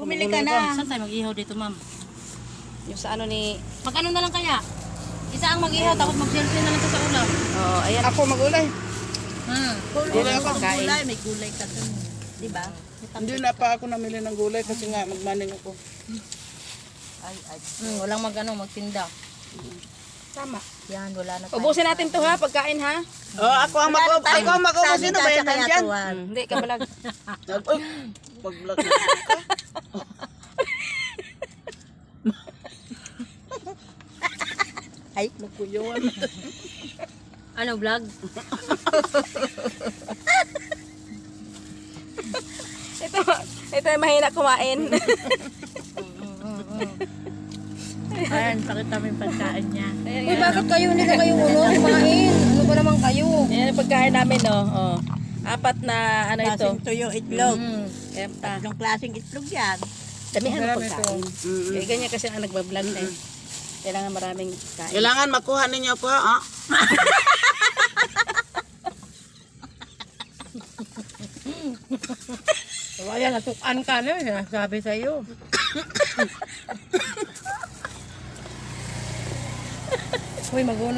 Bumili ka na. Saan tayo mag-ihaw dito, ma'am? Yung sa ano ni... Magkano na lang kaya? Isa ang mag-ihaw, tapos mag-selfie na lang ito sa ulam. Oh, ayan. Ako magulay. Gulay Ayan, ako. pagkain. Gulay, may gulay ka dun. Diba? Hindi na pa ako namili ng gulay kasi nga magmaning ako. Walang magtinda. Tama. Yan, wala na. Ubusin natin to ha, pagkain ha. Oh, ako ang mag-ubos. Sino ba yan nandyan? Hindi ka balag. Uy, pag-vlog na ka. Ay, Magkuyawan. Ano, vlog? Ito yung mahina kumain. ayan, pakita mo yung pagkain niya. Uy, bakit kayo hindi na kayo kumain? Ano ba naman kayo? Ayan yung pagkain namin, no. Oh. Apat na ano ito. Klaseng tuyo, itlog. Kaya pa. Tatlong klaseng itlog yan. Damihan ng Marami pagkain. ito. Kaya ganyan kasi ang nagbablog na eh. Kailangan maraming kain. Kailangan makuha ninyo ako ha. So, ayan, natukan ka na. Sabi sa'yo. Uy, mag